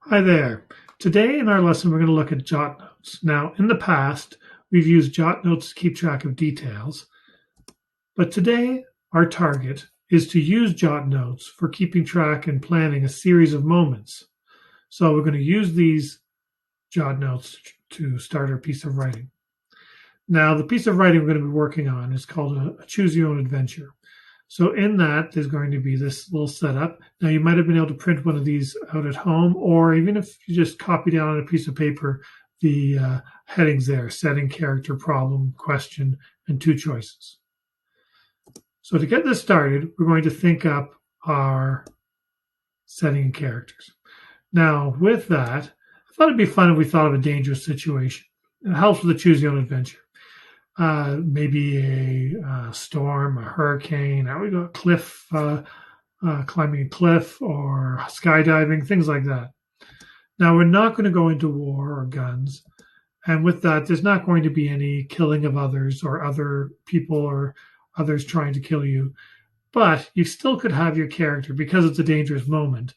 Hi there. Today in our lesson, we're going to look at jot notes. Now, in the past, we've used jot notes to keep track of details, but today our target is to use jot notes for keeping track and planning a series of moments. So we're going to use these jot notes to start our piece of writing. Now, the piece of writing we're going to be working on is called a choose your own adventure. So in that, there's going to be this little setup. Now, you might have been able to print one of these out at home, or even if you just copy down on a piece of paper the headings there: setting, character, problem, question, and two choices. So to get this started, we're going to think up our setting and characters. Now, with that, I thought it'd be fun if we thought of a dangerous situation. It helps with the choose your own adventure. Maybe a storm, a hurricane, we go cliff, climbing a cliff, or skydiving, things like that. Now, we're not going to go into war or guns. And with that, there's not going to be any killing of others or other people or others trying to kill you. But you still could have your character, because it's a dangerous moment.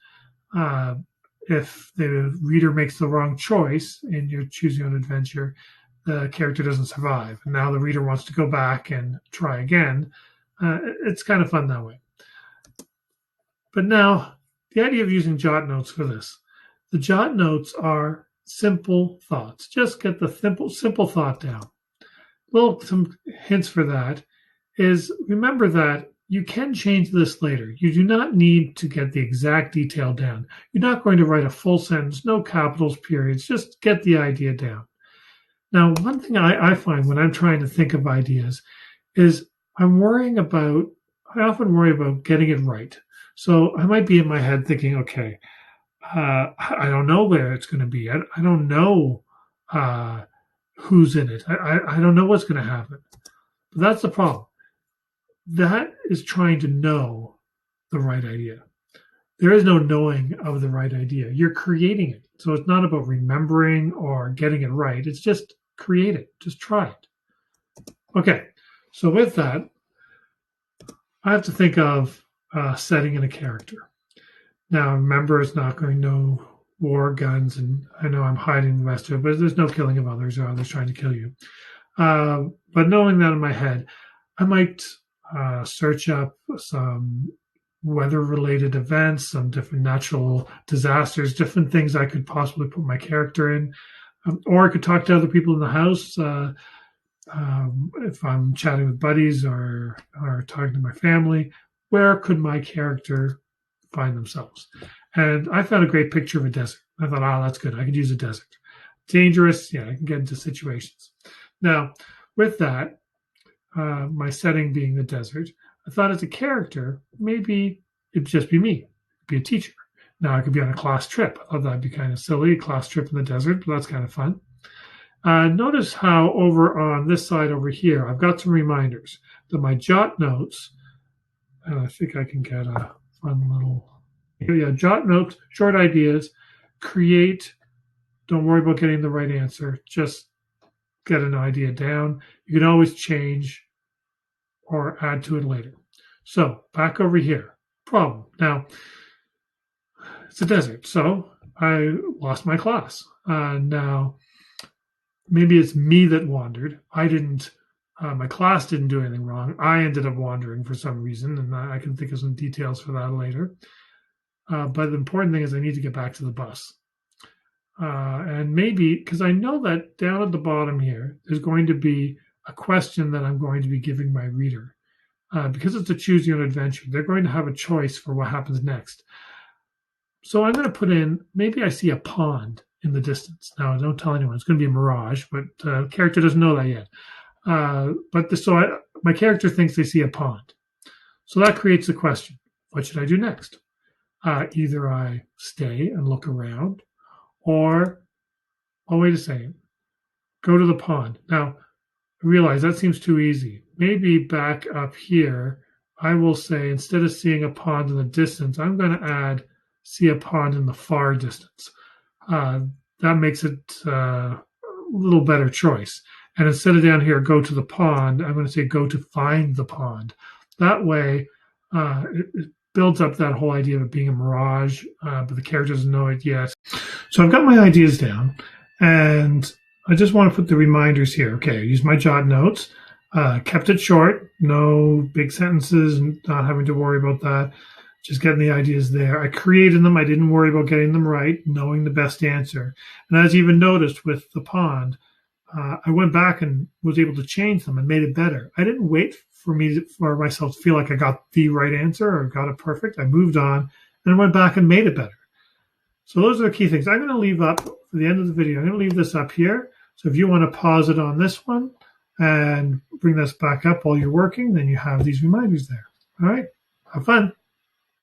If the reader makes the wrong choice in your choose your own adventure, the character doesn't survive. And now the reader wants to go back and try again. It's kind of fun that way. But now, the idea of using jot notes for this. The jot notes are simple thoughts. Just get the simple thought down. Some hints for that is, remember that you can change this later. You do not need to get the exact detail down. You're not going to write a full sentence, no capitals, periods. Just get the idea down. Now, one thing I find when I'm trying to think of ideas is I often worry about getting it right. So I might be in my head thinking, okay, I don't know where it's going to be. I don't know who's in it. I don't know what's going to happen. But that's the problem. That is trying to know the right idea. There is no knowing of the right idea. You're creating it. So it's not about remembering or getting it right. It's just create it. Just try it. Okay. So with that, I have to think of setting in a character. Now, remember, it's not going no war, guns, and I know I'm hiding the rest of it, but there's no killing of others or others trying to kill you. But knowing that in my head, I might search up some weather-related events, some different natural disasters, different things I could possibly put my character in. Or I could talk to other people in the house if I'm chatting with buddies or talking to my family. Where could my character find themselves? And I found a great picture of a desert. I thought, that's good. I could use a desert. Dangerous, yeah, I can get into situations. Now, with that, my setting being the desert, I thought as a character, maybe it'd just be me, be a teacher. Now I could be on a class trip. I thought that'd be kind of silly, a class trip in the desert, but that's kind of fun. Notice how over on this side over here, I've got some reminders that my jot notes, and I think I can get a fun little, jot notes, short ideas, create, don't worry about getting the right answer, just get an idea down. You can always change or add to it later. So back over here, problem. Now, it's a desert, so I lost my class. Now, maybe it's me that wandered. My class didn't do anything wrong. I ended up wandering for some reason, and I can think of some details for that later. But the important thing is I need to get back to the bus. And maybe, because I know that down at the bottom here, there's going to be a question that I'm going to be giving my reader. Because it's a choose your own adventure, they're going to have a choice for what happens next. So I'm going to put in, maybe I see a pond in the distance. Now, don't tell anyone. It's going to be a mirage, but the character doesn't know that yet. My character thinks they see a pond. So that creates a question. What should I do next? Either I stay and look around, or, wait a second, go to the pond. Now, I realize that seems too easy. Maybe back up here, I will say, instead of seeing a pond in the distance, I'm going to add see a pond in the far distance. That makes it a little better choice. And instead of down here, go to the pond, I'm going to say go to find the pond. That way, it builds up that whole idea of it being a mirage, but the character doesn't know it yet. So I've got my ideas down, and I just want to put the reminders here. Okay, I used my jot notes, kept it short, no big sentences, not having to worry about that. Just getting the ideas there. I created them. I didn't worry about getting them right, knowing the best answer. And as you even noticed with the pond, I went back and was able to change them and made it better. I didn't wait for myself to feel like I got the right answer or got it perfect. I moved on and I went back and made it better. So those are the key things. I'm going to leave up for the end of the video. I'm going to leave this up here. So if you want to pause it on this one and bring this back up while you're working, then you have these reminders there. All right. Have fun.